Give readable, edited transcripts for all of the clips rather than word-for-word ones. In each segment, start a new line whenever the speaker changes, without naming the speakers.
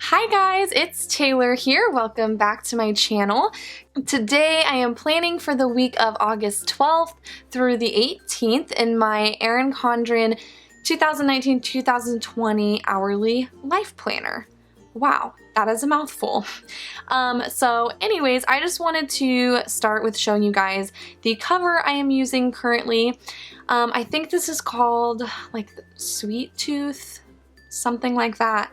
Hi guys, it's Taylor here. Welcome back to my channel. Today I am planning for the week of August 12th through the 18th in my Erin Condren 2019-2020 hourly life planner. Wow, that is a mouthful. So anyways, I just wanted to start with showing you guys the cover I am using currently. I think this is called like Sweet Tooth, something like that.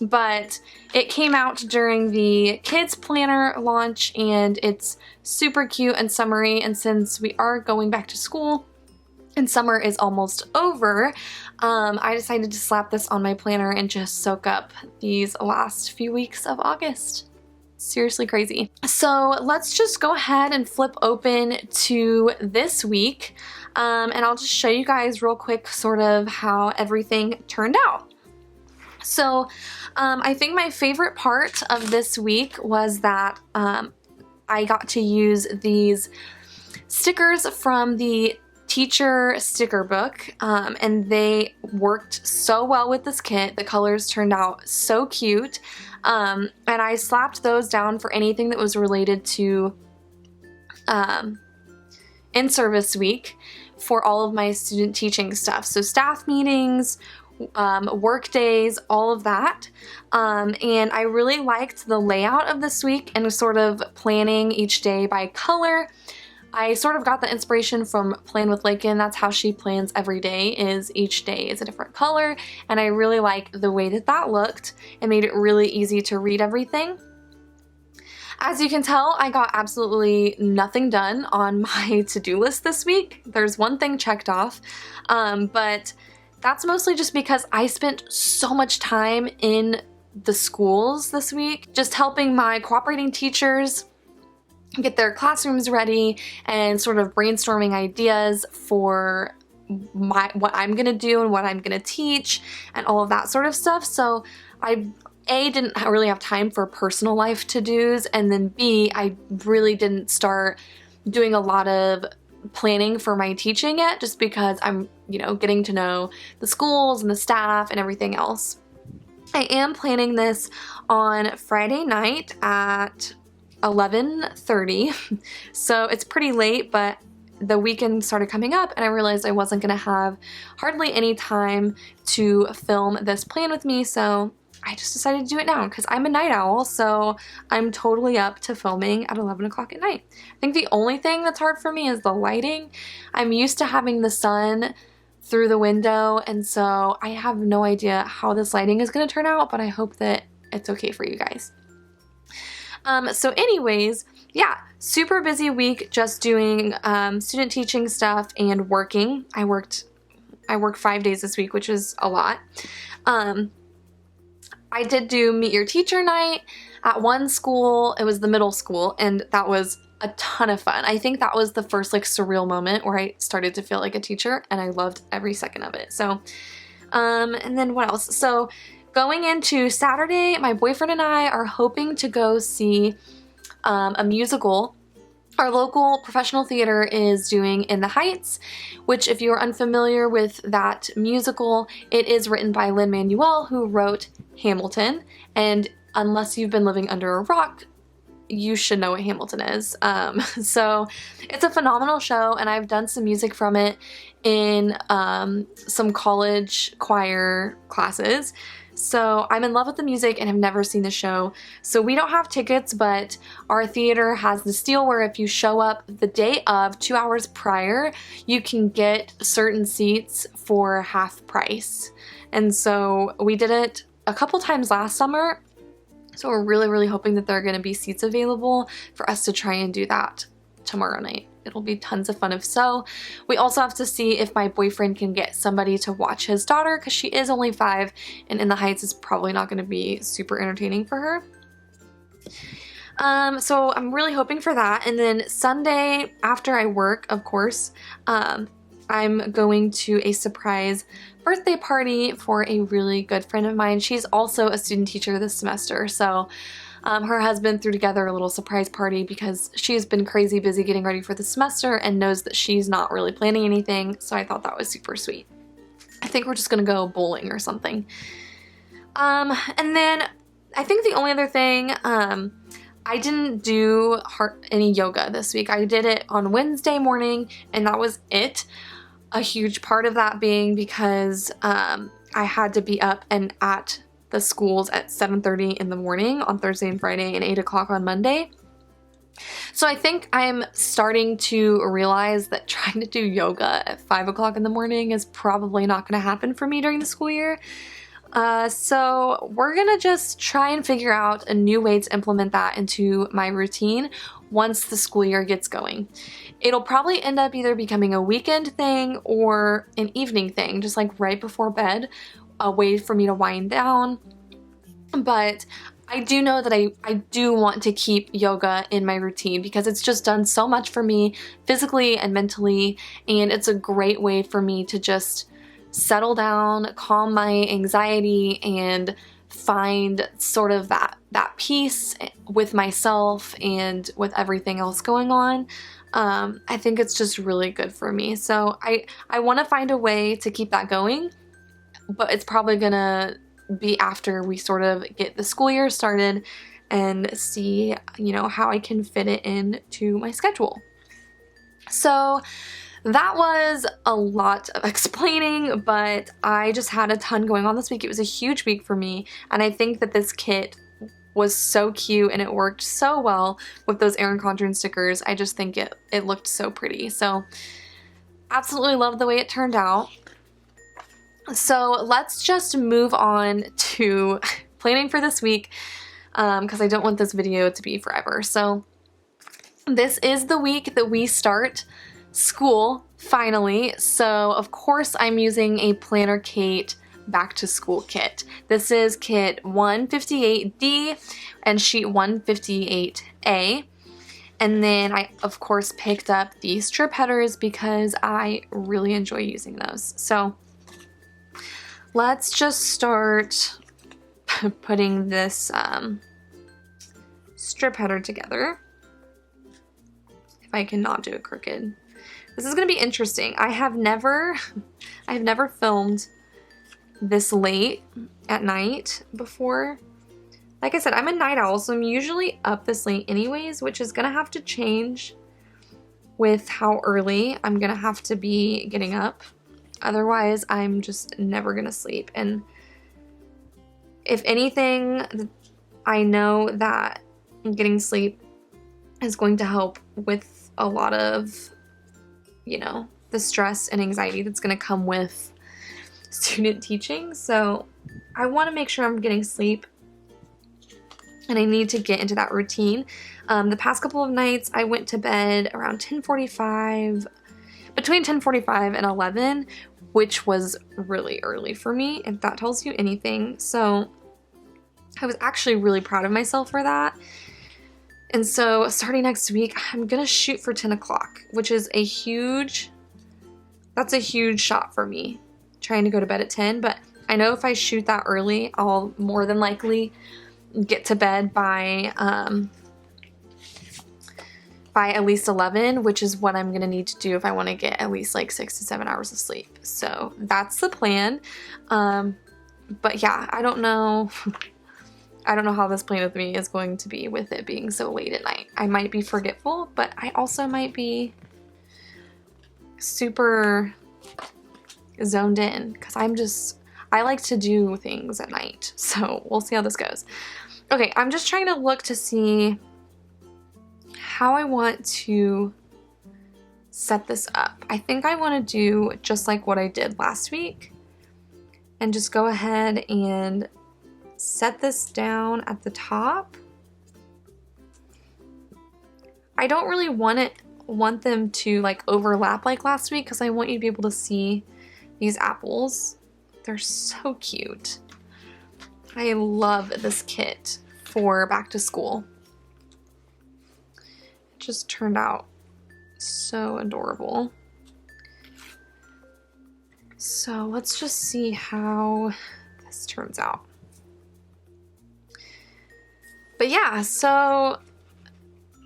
But it came out during the kids planner launch and it's super cute and summery, and since we are going back to school and summer is almost over, I decided to slap this on my planner and just soak up these last few weeks of August. Seriously crazy. So let's just go ahead and flip open to this week, and I'll just show you guys real quick sort of how everything turned out. So I think my favorite part of this week was that I got to use these stickers from the teacher sticker book, and they worked so well with this kit. The colors turned out so cute, and I slapped those down for anything that was related to in-service week for all of my student teaching stuff. So staff meetings, work days, all of that. And I really liked the layout of this week and sort of planning each day by color. I sort of got the inspiration from Plan with Lakin. That's how she plans every day, is each day is a different color, and I really like the way that that looked. It made it really easy to read everything. As you can tell, I got absolutely nothing done on my to-do list this week. There's one thing checked off, but that's mostly just because I spent so much time in the schools this week, just helping my cooperating teachers get their classrooms ready and sort of brainstorming ideas for what I'm gonna do and what I'm gonna teach and all of that sort of stuff. So I didn't really have time for personal life to-dos, and then B, I really didn't start doing a lot of planning for my teaching yet, just because I'm, getting to know the schools and the staff and everything else. I am planning this on Friday night at 11:30, so it's pretty late, but the weekend started coming up and I realized I wasn't gonna have hardly any time to film this plan with me, so I just decided to do it now because I'm a night owl, so I'm totally up to filming at 11 o'clock at night. I think the only thing that's hard for me is the lighting. I'm used to having the sun through the window, and so I have no idea how this lighting is going to turn out, but I hope that it's okay for you guys. So anyways, yeah, super busy week just doing student teaching stuff and working. I worked 5 days this week, which is a lot. I did do Meet Your Teacher night at one school. It was the middle school, and that was a ton of fun. I think that was the first surreal moment where I started to feel like a teacher, and I loved every second of it. So, and then what else? So going into Saturday, my boyfriend and I are hoping to go see a musical. Our local professional theater is doing In the Heights, which, if you're unfamiliar with that musical, it is written by Lin-Manuel, who wrote Hamilton, and unless you've been living under a rock, you should know what Hamilton is. So it's a phenomenal show, and I've done some music from it in some college choir classes. So I'm in love with the music and have never seen the show. So we don't have tickets, but our theater has this deal where if you show up the day of, 2 hours prior, you can get certain seats for half price. And so we did it a couple times last summer. So we're really, really hoping that there are going to be seats available for us to try and do that tomorrow night. It'll be tons of fun if so. We also have to see if my boyfriend can get somebody to watch his daughter, because she is only 5 and In the Heights is probably not going to be super entertaining for her. So I'm really hoping for that. And then Sunday after I work, of course, I'm going to a surprise birthday party for a really good friend of mine. She's also a student teacher this semester, so her husband threw together a little surprise party because she's been crazy busy getting ready for the semester and knows that she's not really planning anything, so I thought that was super sweet. I think we're just gonna go bowling or something. And then I think the only other thing, I didn't do any yoga this week. I did it on Wednesday morning and that was it. A huge part of that being because I had to be up and at the schools at 7:30 in the morning on Thursday and Friday and 8 o'clock on Monday. So I think I'm starting to realize that trying to do yoga at 5 o'clock in the morning is probably not going to happen for me during the school year. So we're gonna just try and figure out a new way to implement that into my routine once the school year gets going. It'll probably end up either becoming a weekend thing or an evening thing, just like right before bed, a way for me to wind down. But I do know that I do want to keep yoga in my routine because it's just done so much for me physically and mentally, and it's a great way for me to just settle down, calm my anxiety, and find sort of that peace with myself and with everything else going on. I think it's just really good for me. So I want to find a way to keep that going, but it's probably gonna be after we sort of get the school year started and see, you know, how I can fit it into my schedule. So that was a lot of explaining, but I just had a ton going on this week. It was a huge week for me, and I think that this kit was so cute and it worked so well with those Erin Condren stickers. I just think it looked so pretty. So absolutely love the way it turned out. So let's just move on to planning for this week because I don't want this video to be forever. So this is the week that we start school finally. So of course I'm using a Planner Kate back to school kit. This is kit 158D and sheet 158A. And then I of course picked up the strip headers because I really enjoy using those. So let's just start putting this strip header together. If I cannot do it crooked. This is going to be interesting. I have never filmed this late at night before. Like I said, I'm a night owl, so I'm usually up this late anyways, which is going to have to change with how early I'm going to have to be getting up. Otherwise, I'm just never going to sleep. And if anything, I know that getting sleep is going to help with a lot of, you know, the stress and anxiety that's going to come with student teaching. So I want to make sure I'm getting sleep and I need to get into that routine. The past couple of nights I went to bed around 10:45, between 10:45 and 11, which was really early for me, if that tells you anything. So I was actually really proud of myself for that. And so starting next week, I'm gonna shoot for 10 o'clock, which is that's a huge shot for me, trying to go to bed at 10. But I know if I shoot that early, I'll more than likely get to bed by at least 11, which is what I'm gonna need to do if I want to get at least like 6 to 7 hours of sleep. So that's the plan. But yeah, I don't know. I don't know how this plan with me is going to be with it being so late at night. I might be forgetful, but I also might be super zoned in because I like to do things at night. So we'll see how this goes. Okay, I'm just trying to look to see how I want to set this up. I think I want to do just like what I did last week and just go ahead and set this down at the top. I don't really want them to like overlap like last week because I want you to be able to see these apples. They're so cute. I love this kit for back to school. It just turned out so adorable. So let's just see how this turns out. But yeah, so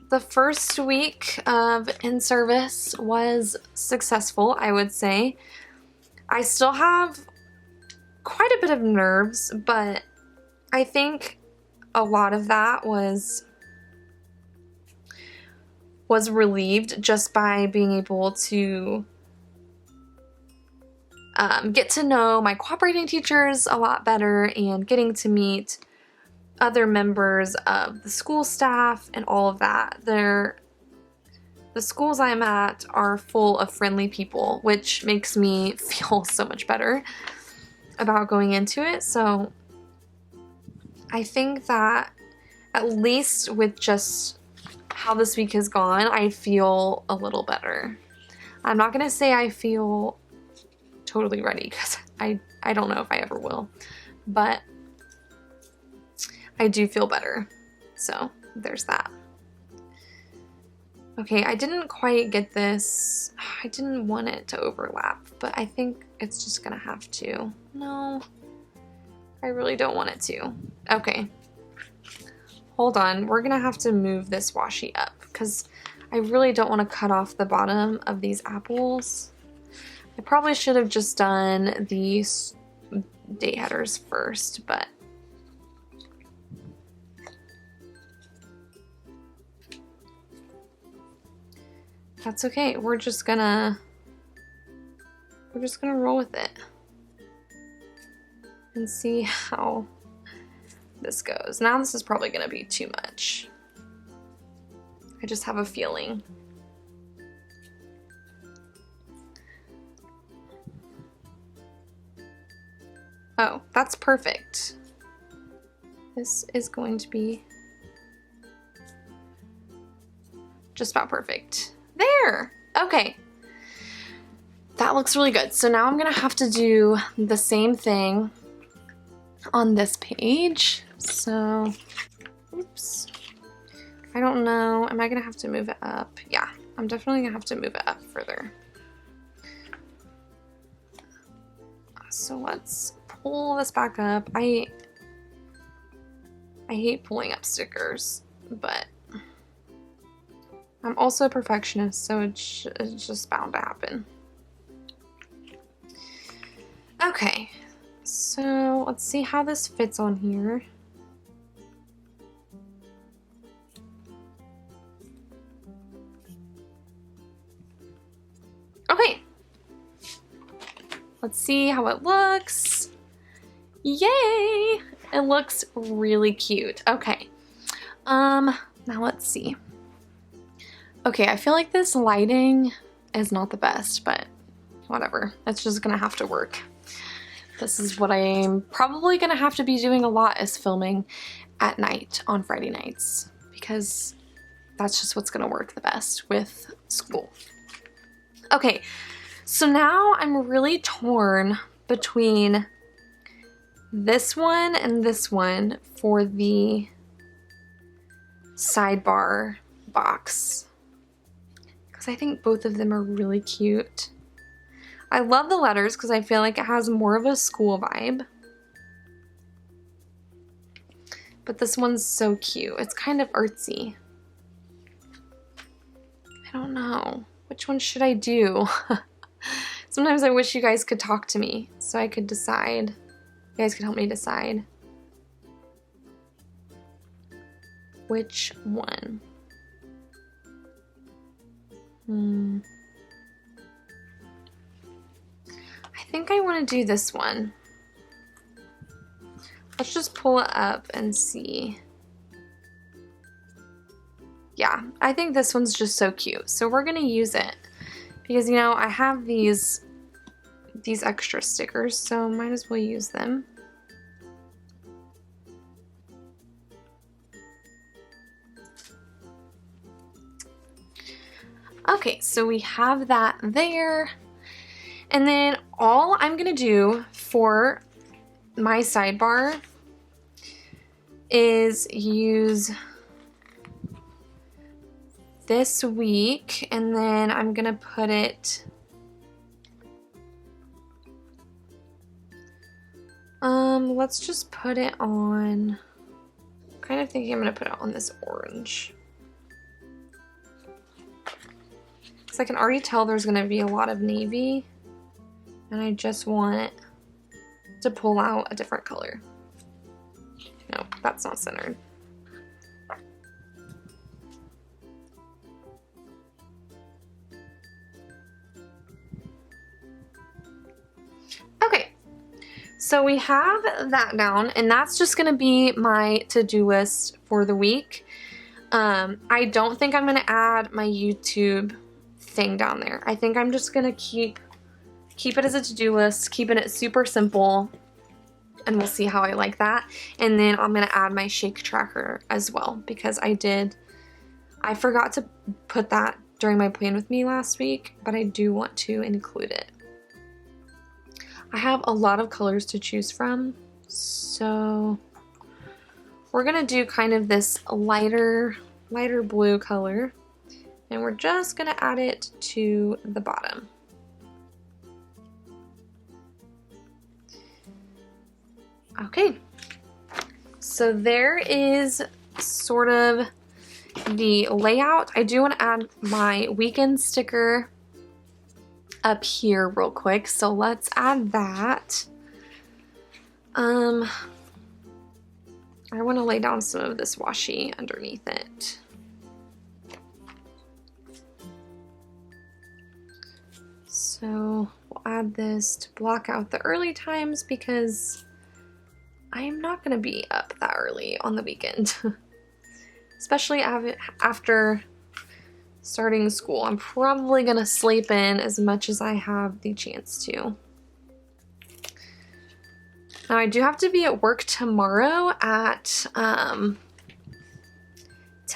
the first week of in-service was successful, I would say. I still have quite a bit of nerves, but I think a lot of that was relieved just by being able to get to know my cooperating teachers a lot better and getting to meet other members of the school staff and all of that. The schools I'm at are full of friendly people, which makes me feel so much better about going into it. So I think that at least with just how this week has gone, I feel a little better. I'm not gonna say I feel totally ready because I don't know if I ever will, but I do feel better. So there's that. Okay, I didn't quite get this. I didn't want it to overlap, but I think it's just gonna have to. No, I really don't want it to. Okay, hold on. We're gonna have to move this washi up because I really don't want to cut off the bottom of these apples. I probably should have just done these date headers first, but that's okay. We're just gonna roll with it and see how this goes. Now this is probably gonna be too much. I just have a feeling. Oh, that's perfect. This is going to be just about perfect. There! Okay. That looks really good. So now I'm gonna have to do the same thing on this page. So, oops. I don't know. Am I gonna have to move it up? Yeah, I'm definitely gonna have to move it up further. So let's pull this back up. I hate pulling up stickers, but I'm also a perfectionist, so it's just bound to happen. Okay, so let's see how this fits on here. Okay, let's see how it looks. Yay! It looks really cute. Okay, now let's see. Okay, I feel like this lighting is not the best, but whatever. It's just gonna have to work. This is what I'm probably gonna have to be doing a lot, is filming at night on Friday nights, because that's just what's gonna work the best with school. Okay, so now I'm really torn between this one and this one for the sidebar box, because I think both of them are really cute. I love the letters because I feel like it has more of a school vibe. But this one's so cute. It's kind of artsy. I don't know. Which one should I do? Sometimes I wish you guys could talk to me so I could decide. You guys could help me decide. Which one? I think I want to do this one. Let's just pull it up and see. Yeah, I think this one's just so cute. So we're gonna use it because, you know, I have these extra stickers, so might as well use them. Okay, so we have that there. And then all I'm gonna do for my sidebar is use this week, and then I'm gonna put it let's just put it on, I'm kind of thinking I'm gonna put it on this orange. Because I can already tell there's gonna be a lot of navy, and I just want to pull out a different color. That's not centered. Okay, so we have that down, and that's just gonna be my to-do list for the week. I don't think I'm gonna add my YouTube thing down there. I think I'm just gonna keep it as a to-do list, keeping it super simple, and we'll see how I like that. And then I'm gonna add my shake tracker as well, because I forgot to put that during my plan with me last week, but I do want to include it. I have a lot of colors to choose from, so we're gonna do kind of this lighter blue color, and we're just gonna add it to the bottom. Okay, so there is sort of the layout. I do want to add my weekend sticker up here real quick, so let's add that. I want to lay down some of this washi underneath it. So we'll add this to block out the early times, because I'm not going to be up that early on the weekend. Especially after starting school. I'm probably going to sleep in as much as I have the chance to. Now I do have to be at work tomorrow at 10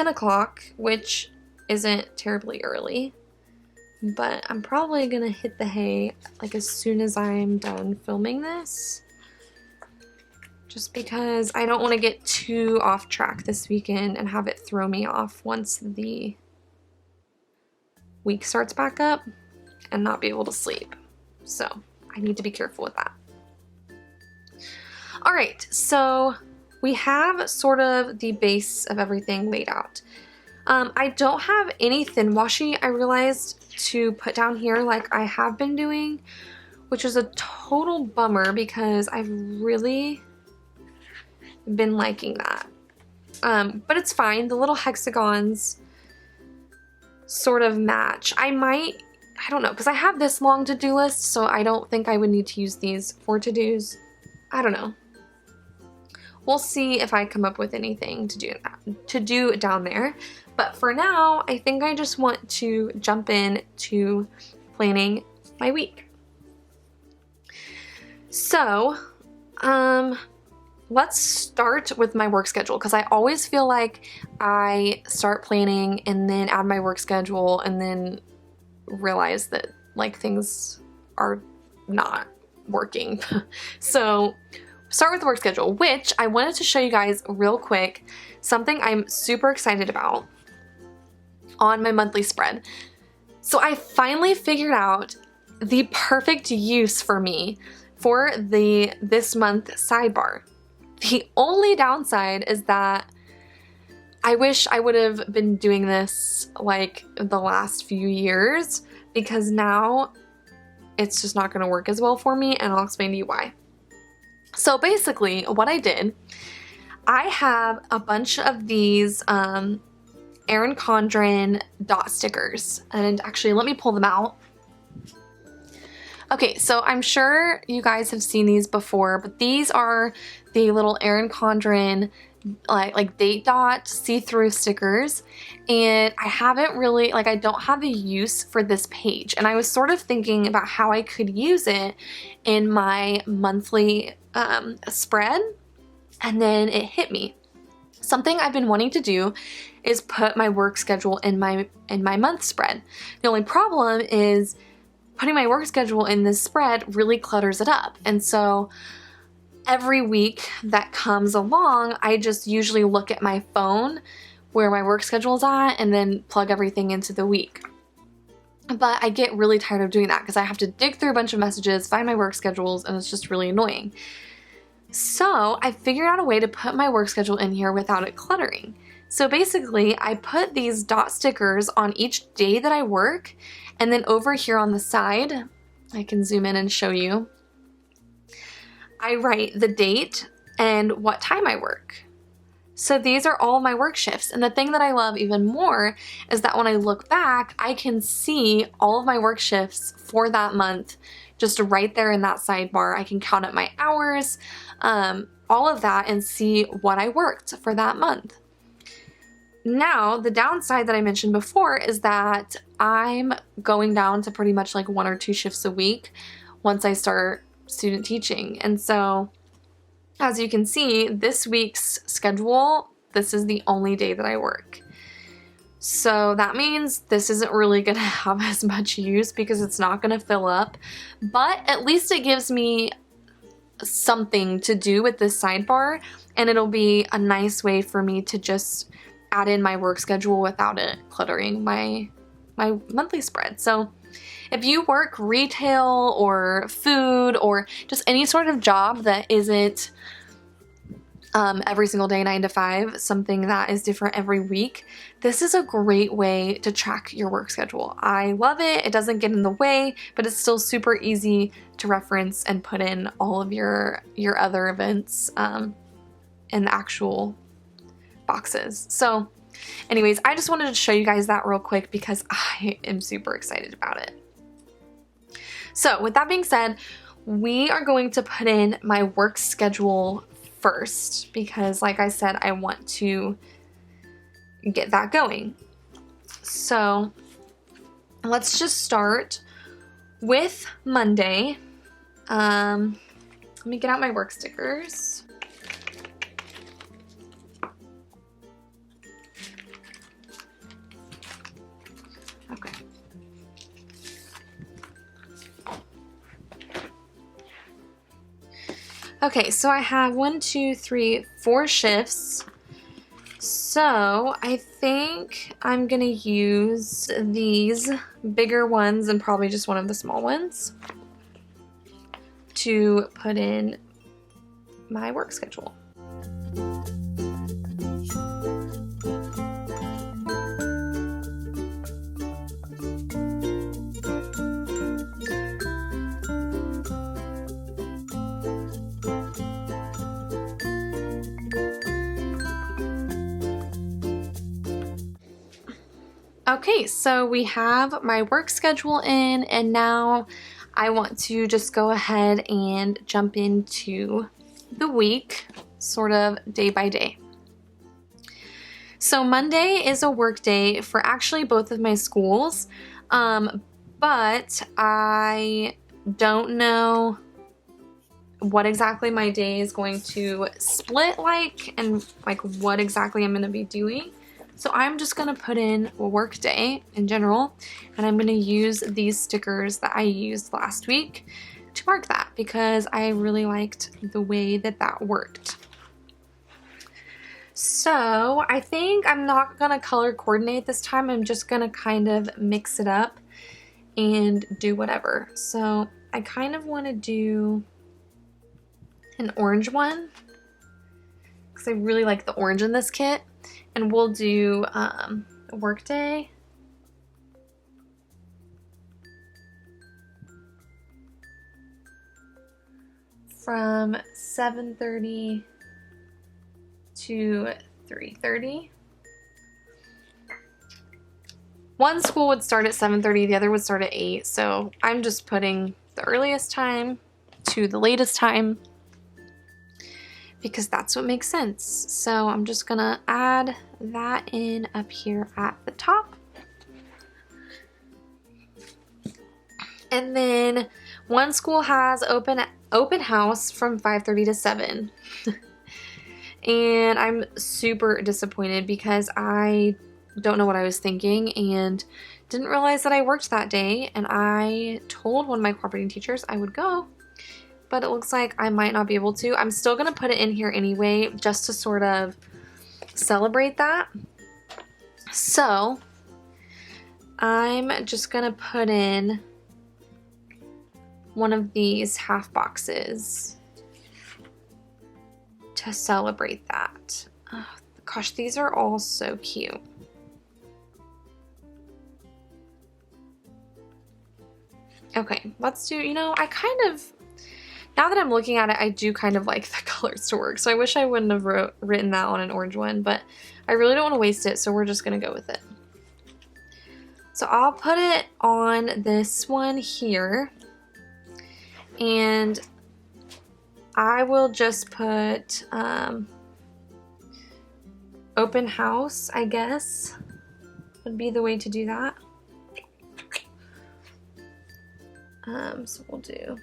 o'clock, which isn't terribly early, but I'm probably going to hit the hay like as soon as I'm done filming this, just because I don't want to get too off track this weekend and have it throw me off once the week starts back up and not be able to sleep. So I need to be careful with that. All right, so we have sort of the base of everything laid out. I don't have any thin washi, I realized, to put down here like I have been doing, which is a total bummer because I've really been liking that. But it's fine. The little hexagons sort of match. I don't know, because I have this long to-do list, so I don't think I would need to use these for to-dos. I don't know. We'll see if I come up with anything to do down there. But for now, I think I just want to jump in to planning my week. So, let's start with my work schedule, because I always feel like I start planning and then add my work schedule and then realize that like things are not working. So start with the work schedule, which I wanted to show you guys real quick, something I'm super excited about on my monthly spread. So I finally figured out the perfect use for me for the this month sidebar. The only downside is that I wish I would have been doing this like the last few years, because now it's just not going to work as well for me, and I'll explain to you why. So basically what I did, I have a bunch of these Erin Condren dot stickers, and actually let me pull them out. Okay, so I'm sure you guys have seen these before, but these are the little Erin Condren like date dot see-through stickers, and I haven't really, I don't have a use for this page, and I was sort of thinking about how I could use it in my monthly spread, and then it hit me. Something I've been wanting to do is put my work schedule in my month spread. The only problem is putting my work schedule in this spread really clutters it up, and so every week that comes along, I just usually look at my phone where my work schedule is at and then plug everything into the week. But I get really tired of doing that because I have to dig through a bunch of messages, find my work schedules, and it's just really annoying. So I figured out a way to put my work schedule in here without it cluttering. So basically, I put these dot stickers on each day that I work, and then over here on the side, I can zoom in and show you, I write the date and what time I work. So these are all my work shifts, and the thing that I love even more is that when I look back, I can see all of my work shifts for that month just right there in that sidebar. I can count up my hours, all of that, and see what I worked for that month. Now, the downside that I mentioned before is that I'm going down to pretty much like 1 or 2 shifts a week once I start student teaching. And so, as you can see, this week's schedule, this is the only day that I work. So that means this isn't really gonna have as much use because it's not gonna fill up, but at least it gives me something to do with this sidebar, and it'll be a nice way for me to just add in my work schedule without it cluttering my monthly spread. So if you work retail or food or just any sort of job that isn't every single day 9 to 5, something that is different every week, this is a great way to track your work schedule. I love it. It doesn't get in the way, but it's still super easy to reference and put in all of your other events in the actual boxes. So anyways, I just wanted to show you guys that real quick because I am super excited about it. So with that being said, we are going to put in my work schedule first because, like I said, I want to get that going. So let's just start with Monday. Let me get out my work stickers. Okay. Okay, so I have 1, 2, 3, 4 shifts. So I think I'm gonna use these bigger ones and probably just one of the small ones to put in my work schedule. Okay, so we have my work schedule in, and now I want to just go ahead and jump into the week, sort of day by day. So Monday is a work day for actually both of my schools, but I don't know what exactly my day is going to split like and like what exactly I'm going to be doing. So I'm just going to put in a work day in general, and I'm going to use these stickers that I used last week to mark that because I really liked the way that that worked. So I think I'm not going to color coordinate this time. I'm just going to kind of mix it up and do whatever. So I kind of want to do an orange one because I really like the orange in this kit. And we'll do a work day. From 7:30 to 3:30. One school would start at 7:30, the other would start at 8. So I'm just putting the earliest time to the latest time, because that's what makes sense. So I'm just gonna add that in up here at the top. And then one school has open house from 5:30 to 7. And I'm super disappointed because I don't know what I was thinking and didn't realize that I worked that day, and I told one of my cooperating teachers I would go, but it looks like I might not be able to. I'm still gonna put it in here anyway, just to sort of celebrate that. So I'm just gonna put in one of these half boxes to celebrate that. Oh, gosh, these are all so cute. Okay, let's do, you know, Now that I'm looking at it, I do kind of like the colors to work. So I wish I wouldn't have written that on an orange one, but I really don't want to waste it, so we're just going to go with it. So I'll put it on this one here, and I will just put open house, I guess, would be the way to do that. So we'll do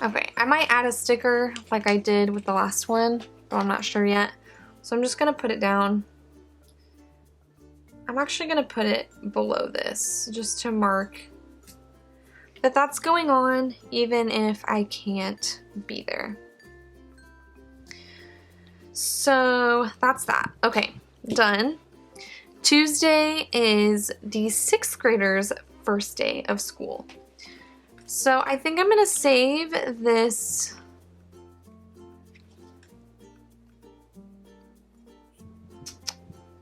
okay, I might add a sticker like I did with the last one, but I'm not sure yet. So I'm just gonna put it down. I'm actually gonna put it below this just to mark that that's going on even if I can't be there. So that's that. Okay, done. Tuesday is the 6th graders' first day of school. So I think I'm gonna save this.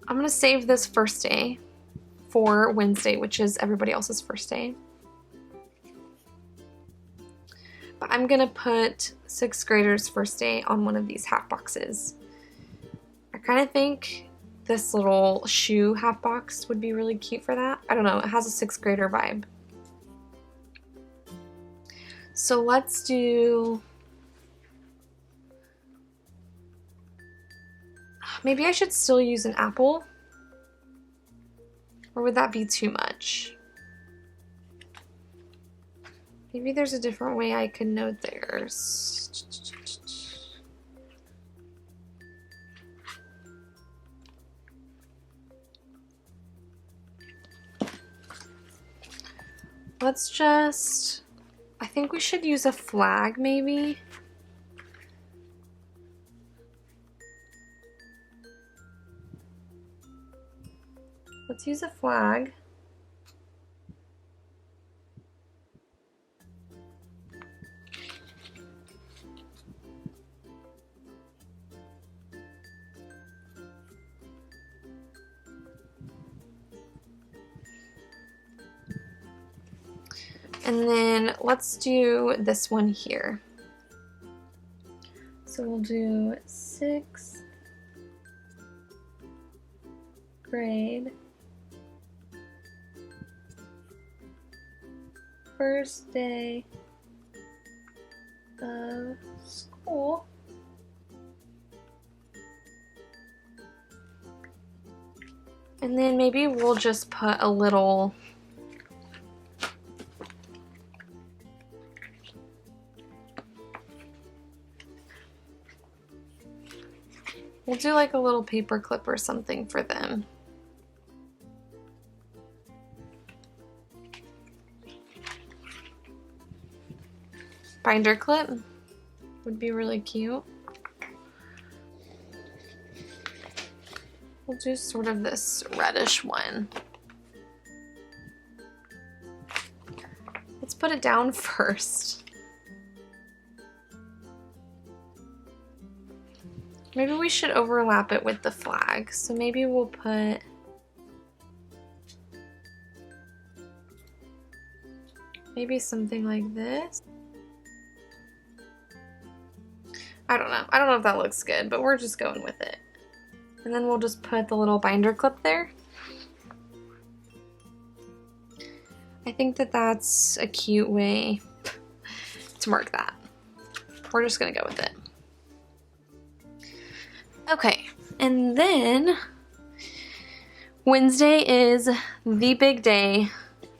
I'm gonna save this first day for Wednesday, which is everybody else's first day. But I'm gonna put 6th graders' first day on one of these half boxes. I kind of think this little shoe half box would be really cute for that. I don't know, it has a 6th grader vibe. So let's do, maybe I should still use an apple, or would that be too much? Maybe there's a different way I could note theirs. Let's just, I think we should use a flag maybe. Let's use a flag. And then let's do this one here. So we'll do 6th grade first day of school. And then maybe we'll just put a little we'll do like a little paper clip or something for them. Binder clip would be really cute. We'll do sort of this reddish one. Let's put it down first. Maybe we should overlap it with the flag. So maybe we'll put maybe something like this. I don't know. I don't know if that looks good, but we're just going with it. And then we'll just put the little binder clip there. I think that that's a cute way to mark that. We're just gonna go with it. Okay, and then Wednesday is the big day,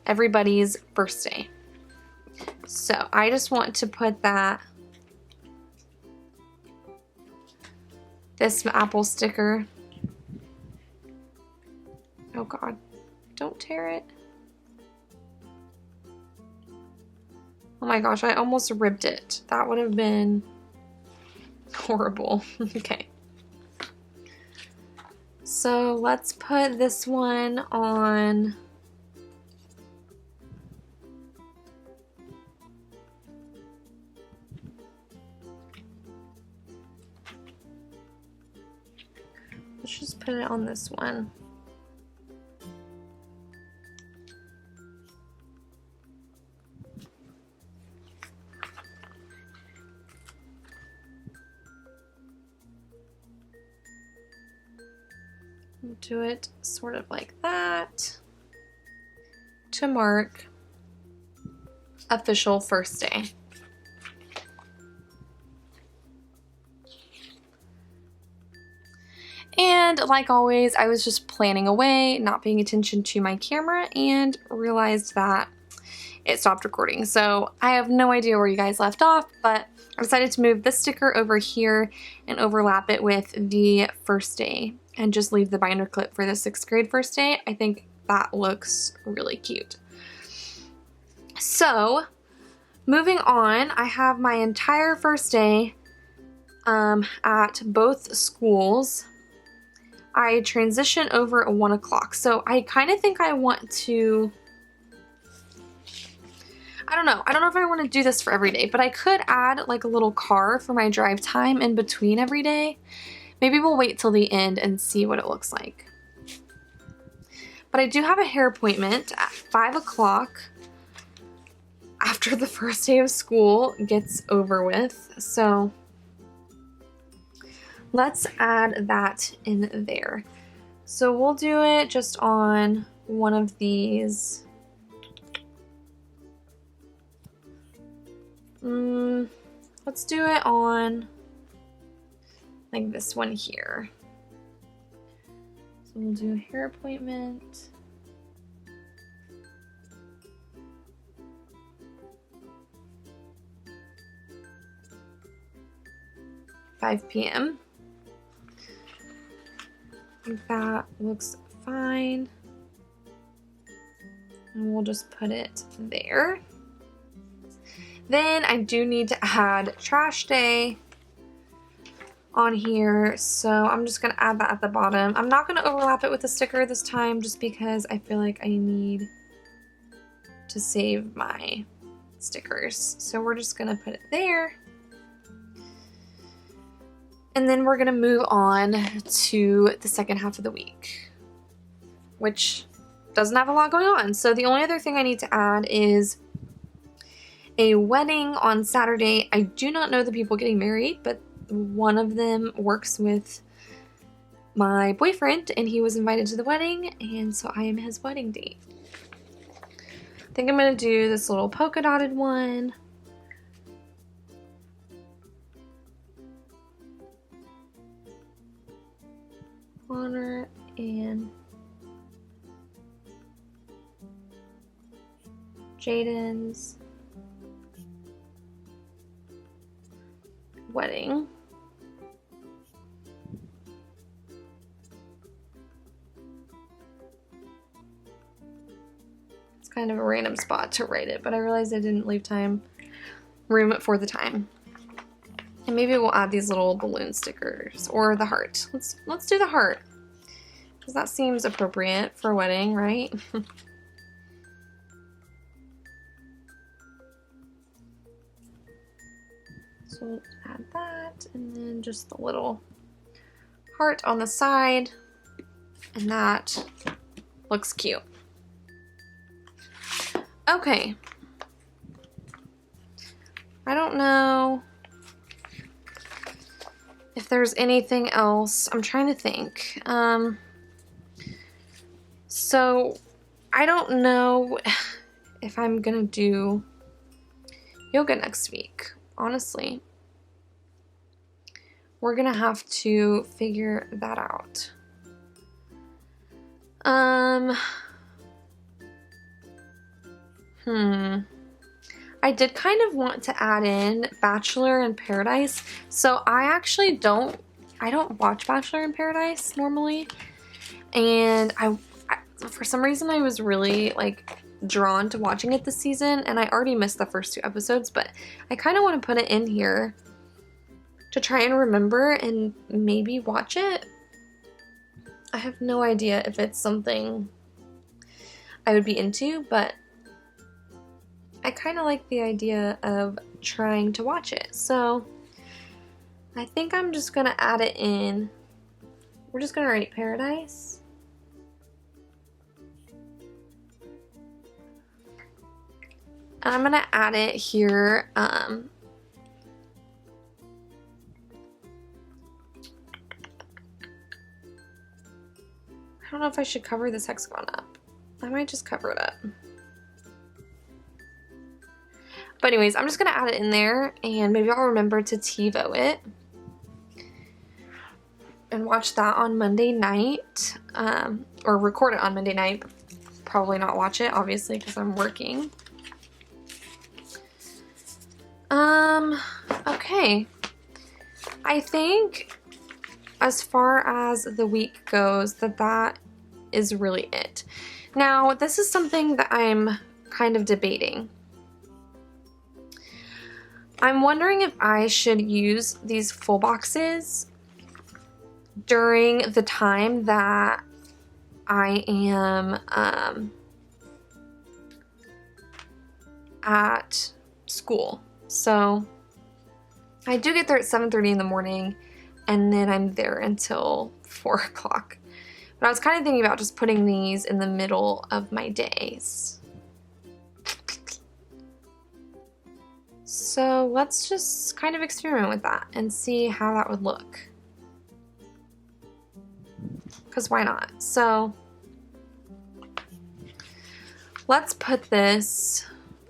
everybody's first day. So I just want to put this apple sticker. Oh God, don't tear it. Oh my gosh, I almost ripped it. That would have been horrible. Okay. So let's put this one on put it on this one. Do it sort of like that to mark official first day. And like always, I was just planning away, not paying attention to my camera, and realized that it stopped recording. So I have no idea where you guys left off, but I decided to move this sticker over here and overlap it with the first day and just leave the binder clip for the 6th grade first day. I think that looks really cute. So moving on, I have my entire first day at both schools. I transition over at 1 o'clock. So I kind of think I want to, I don't know if I want to do this for every day, but I could add like a little car for my drive time in between every day. Maybe we'll wait till the end and see what it looks like. But I do have a hair appointment at 5 o'clock after the first day of school gets over with. So let's add that in there. So we'll do it just on one of these. Let's do it on like this one here. So we'll do hair appointment. (5 p.m.) I think that looks fine. And we'll just put it there. Then I do need to add trash day on here, so I'm just going to add that at the bottom. I'm not going to overlap it with a sticker this time just because I feel like I need to save my stickers. So we're just going to put it there. And then we're going to move on to the second half of the week, which doesn't have a lot going on. So the only other thing I need to add is a wedding on Saturday. I do not know the people getting married, but one of them works with my boyfriend and he was invited to the wedding, and so I am his wedding date. I think I'm going to do this little polka dotted one. Honor and Jaden's wedding. It's kind of a random spot to write it, but I realized I didn't leave room for the time. And maybe we'll add these little balloon stickers or the heart. Let's do the heart, because that seems appropriate for a wedding, right? So we'll add that, and then just the little heart on the side, and that looks cute. Okay. I don't know if there's anything else. I'm trying to think. So I don't know if I'm gonna do yoga next week, honestly. We're gonna have to figure that out. I did kind of want to add in Bachelor in Paradise. So I actually don't watch Bachelor in Paradise normally. And I for some reason I was really like drawn to watching it this season, and I already missed the first 2 episodes, but I kind of want to put it in here to try and remember and maybe watch it. I have no idea if it's something I would be into, but I kind of like the idea of trying to watch it. So I think I'm just going to add it in We're just gonna write paradise. And I'm gonna add it here. I don't know if I should cover this hexagon up. I might just cover it up. But anyways, I'm just gonna add it in there, and maybe I'll remember to TiVo it and watch that on Monday night, or record it on Monday night. Probably not watch it, obviously, because I'm working. Okay. I think as far as the week goes, that is really it. Now, this is something that I'm kind of debating. I'm wondering if I should use these full boxes during the time that I am at school. So I do get there at 7:30 in the morning, and then I'm there until 4 o'clock. But I was kind of thinking about just putting these in the middle of my days. So let's just kind of experiment with that and see how that would look. Because why not? So let's put this,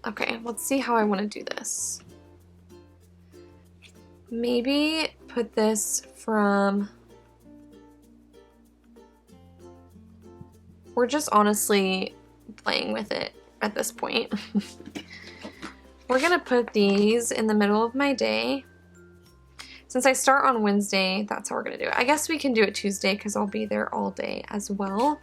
okay, let's see how I want to do this. Maybe put this from, we're just honestly playing with it at this point. We're gonna put these in the middle of my day. Since I start on Wednesday, that's how we're gonna do it. I guess we can do it Tuesday because I'll be there all day as well.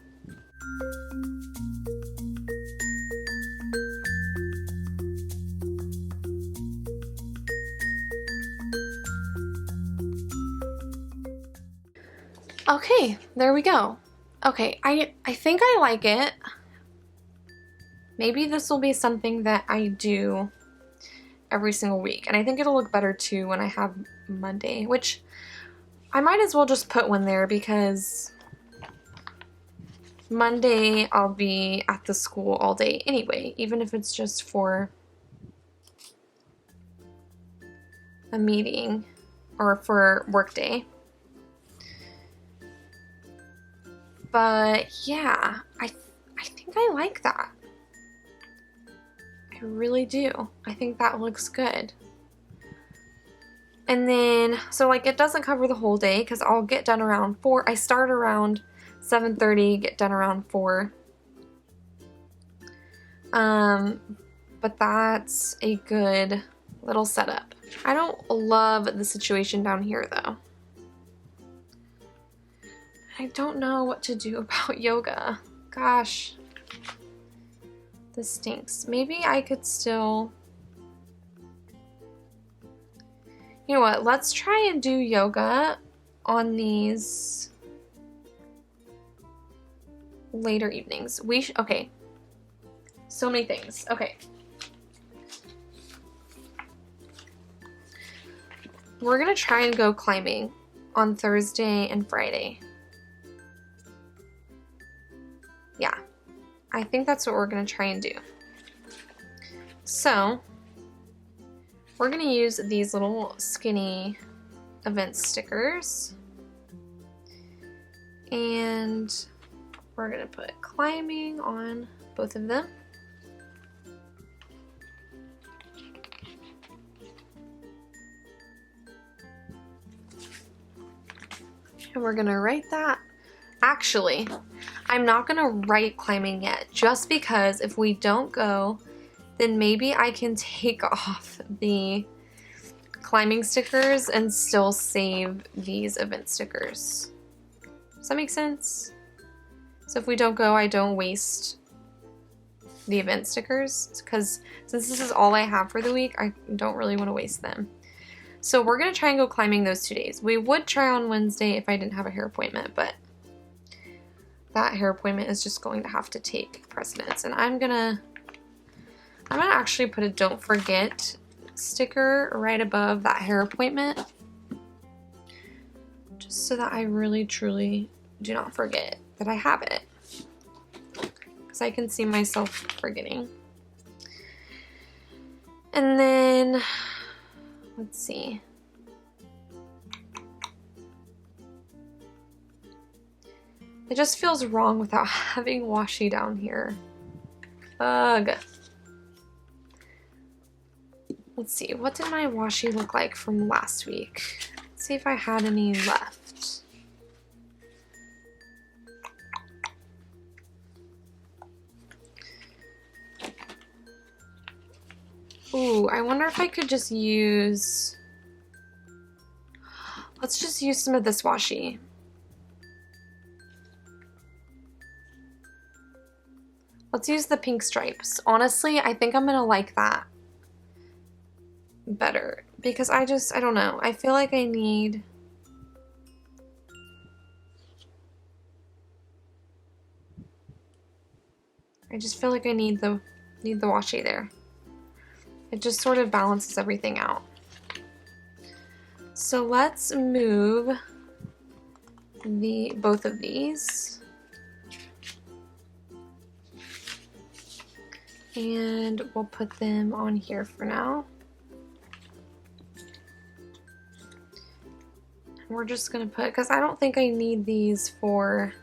Okay, there we go. Okay, I think I like it. Maybe this will be something that I do every single week. And I think it'll look better too when I have Monday, which I might as well just put one there because Monday I'll be at the school all day anyway, even if it's just for a meeting or for work day. But yeah, I think I like that. I really do. I think that looks good. And then, so like it doesn't cover the whole day because I'll get done around 4. I start around 7:30, get done around 4. But that's a good little setup. I don't love the situation down here though. I don't know what to do about yoga. Gosh. This stinks. Maybe I could still... You know what? Let's try and do yoga on these later evenings. Okay. So many things. Okay. We're gonna try and go climbing on Thursday and Friday. Yeah. I think that's what we're going to try and do. So, we're going to use these little skinny event stickers. And we're going to put climbing on both of them. And we're going to write that. Actually, I'm not gonna write climbing yet, just because if we don't go, then maybe I can take off the climbing stickers and still save these event stickers. Does that make sense? So if we don't go, I don't waste the event stickers, because since this is all I have for the week, I don't really want to waste them. So we're gonna try and go climbing those 2 days. We would try on Wednesday if I didn't have a hair appointment, but that hair appointment is just going to have to take precedence. And I'm gonna actually put a don't forget sticker right above that hair appointment, just so that I really truly do not forget that I have it, because I can see myself forgetting. And then, let's see. It just feels wrong without having washi down here. Ugh. Let's see, what did my washi look like from last week? Let's see if I had any left. Ooh, I wonder if I could just use... Let's just use some of this washi. Let's use the pink stripes. Honestly, I think I'm gonna like that better, because I don't know. I feel like I need... I just feel like I need the washi there. It just sort of balances everything out. So let's move both of these. And we'll put them on here for now. We're just gonna put, because I don't think I need these for...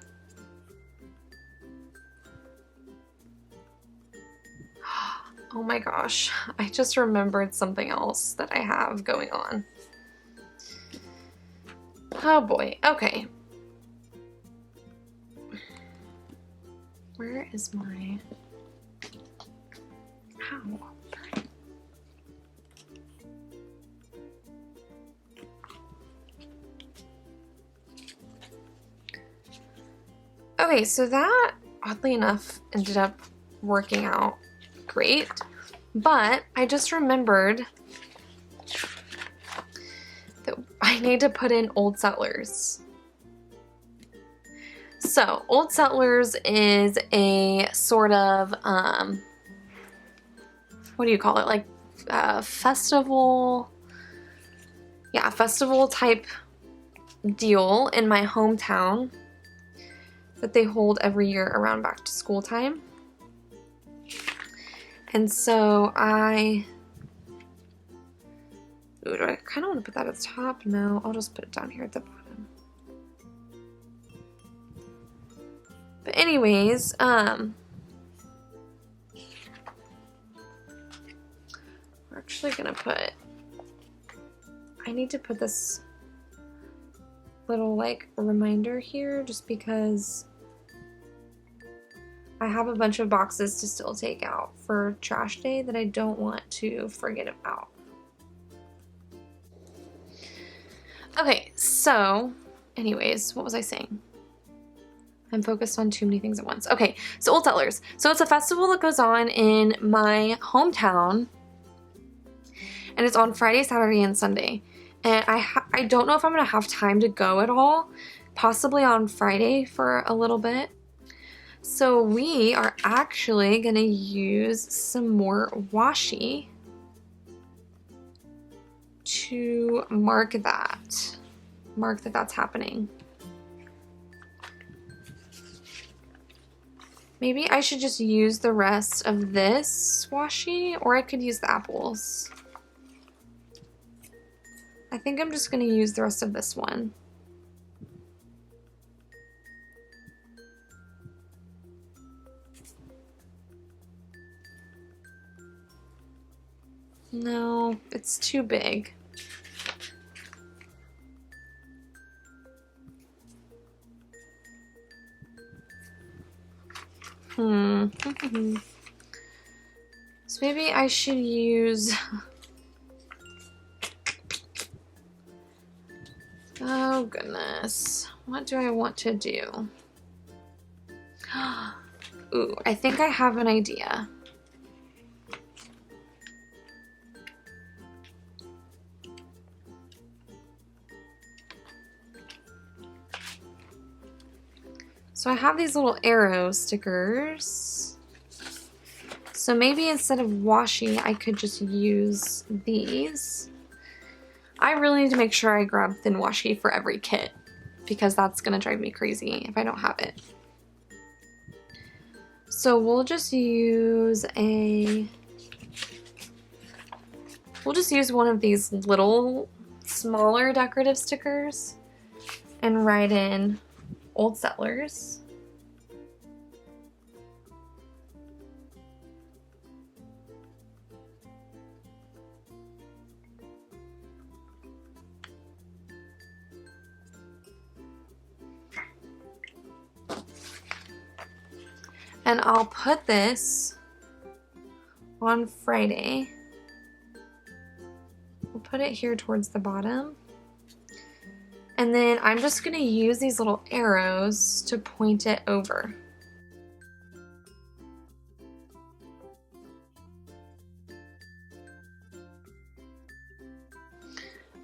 Oh my gosh, I just remembered something else that I have going on. Oh boy, okay. Where is my... Ow. Okay, so that, oddly enough, ended up working out great, but I just remembered that I need to put in Old Settlers. So, Old Settlers is a sort of, what do you call it, like festival, yeah, festival type deal in my hometown that they hold every year around back to school time. And so do I kind of want to put that at the top? No, I'll just put it down here at the bottom. But anyways, we're actually gonna put, I need to put this little like reminder here just because I have a bunch of boxes to still take out for trash day that I don't want to forget about. Okay, so anyways, what was I saying? I'm focused on too many things at once. Okay, so Old Settlers. So it's a festival that goes on in my hometown, and it's on Friday, Saturday, and Sunday. And I don't know if I'm gonna have time to go at all, possibly on Friday for a little bit. So we are actually gonna use some more washi to mark that that's happening. Maybe I should just use the rest of this washi, or I could use the apples. I think I'm just gonna use the rest of this one. No, it's too big. So maybe I should use... Oh goodness, what do I want to do? Ooh, I think I have an idea. So I have these little arrow stickers. So maybe instead of washi, I could just use these. I really need to make sure I grab thin washi for every kit because that's gonna drive me crazy if I don't have it. So we'll just use one of these little smaller decorative stickers and write in Old Settlers. And I'll put this on Friday. We'll put it here towards the bottom. And then I'm just gonna use these little arrows to point it over.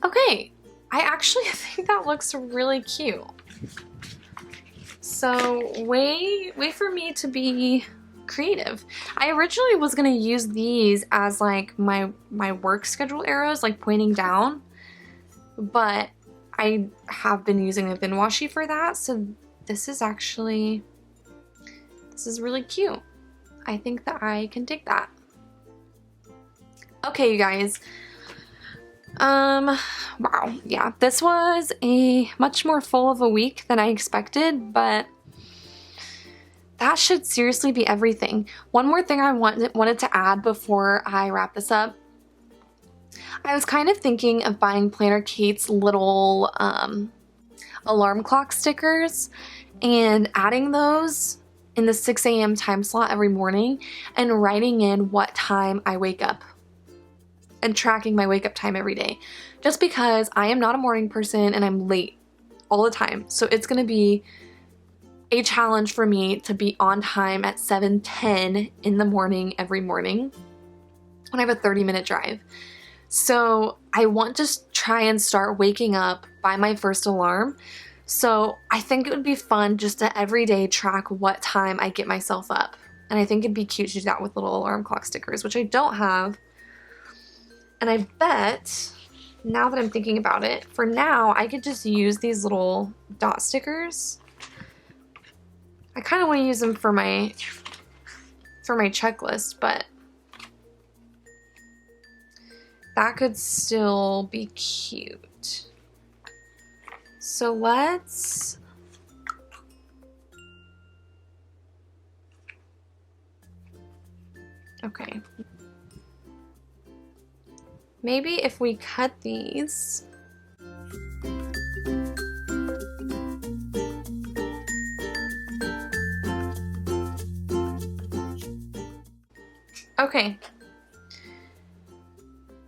Okay, I actually think that looks really cute. So wait for me to be creative. I originally was gonna use these as like my work schedule arrows, like pointing down, but I have been using the thin washi for that, so this is really cute. I think that I can dig that. Okay, you guys. Wow, yeah, this was a much more full of a week than I expected, but that should seriously be everything. One more thing I wanted to add before I wrap this up. I was kind of thinking of buying Planner Kate's little alarm clock stickers and adding those in the 6 a.m. time slot every morning and writing in what time I wake up and tracking my wake up time every day. Just because I am not a morning person and I'm late all the time. So it's gonna be a challenge for me to be on time at 7:10 in the morning every morning when I have a 30-minute drive. So I want to try and start waking up by my first alarm. So I think it would be fun just to every day track what time I get myself up. And I think it'd be cute to do that with little alarm clock stickers, which I don't have. And I bet, now that I'm thinking about it, for now I could just use these little dot stickers. I kind of want to use them for my checklist, but that could still be cute. So let's okay. Maybe if we cut these. Okay.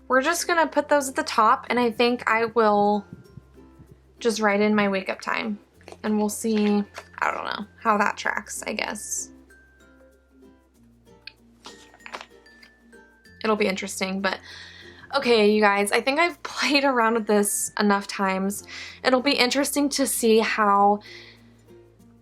We're just gonna put those at the top, and I think I will just write in my wake up time, and we'll see, I don't know, how that tracks, I guess. It'll be interesting, but okay, you guys, I think I've played around with this enough times. It'll be interesting to see how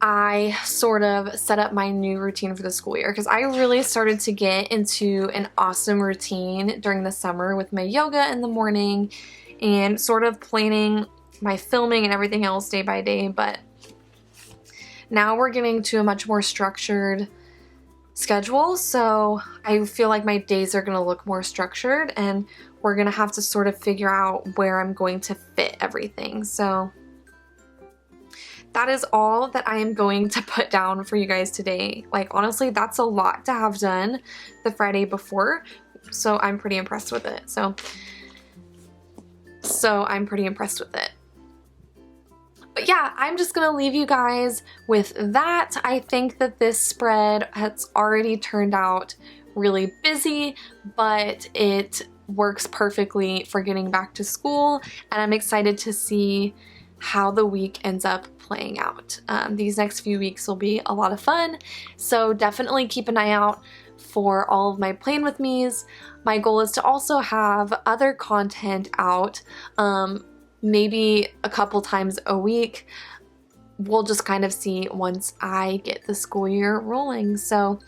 I sort of set up my new routine for the school year, because I really started to get into an awesome routine during the summer with my yoga in the morning and sort of planning my filming and everything else day by day, but now we're getting to a much more structured schedule, so I feel like my days are going to look more structured, and we're going to have to sort of figure out where I'm going to fit everything. So that is all that I am going to put down for you guys today. Like, honestly, that's a lot to have done the Friday before, so I'm pretty impressed with it. So I'm pretty impressed with it. But yeah, I'm just gonna leave you guys with that. I think that this spread has already turned out really busy, but it works perfectly for getting back to school, and I'm excited to see how the week ends up playing out. These next few weeks will be a lot of fun, so definitely keep an eye out for all of my Plan With Me's. My goal is to also have other content out, maybe a couple times a week. We'll just kind of see once I get the school year rolling. So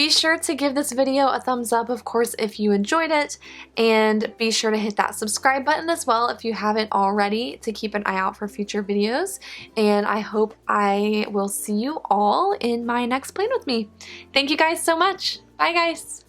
Be sure to give this video a thumbs up, of course, if you enjoyed it, and be sure to hit that subscribe button as well if you haven't already, to keep an eye out for future videos. And I hope I will see you all in my next plan with me. Thank you guys so much. Bye guys.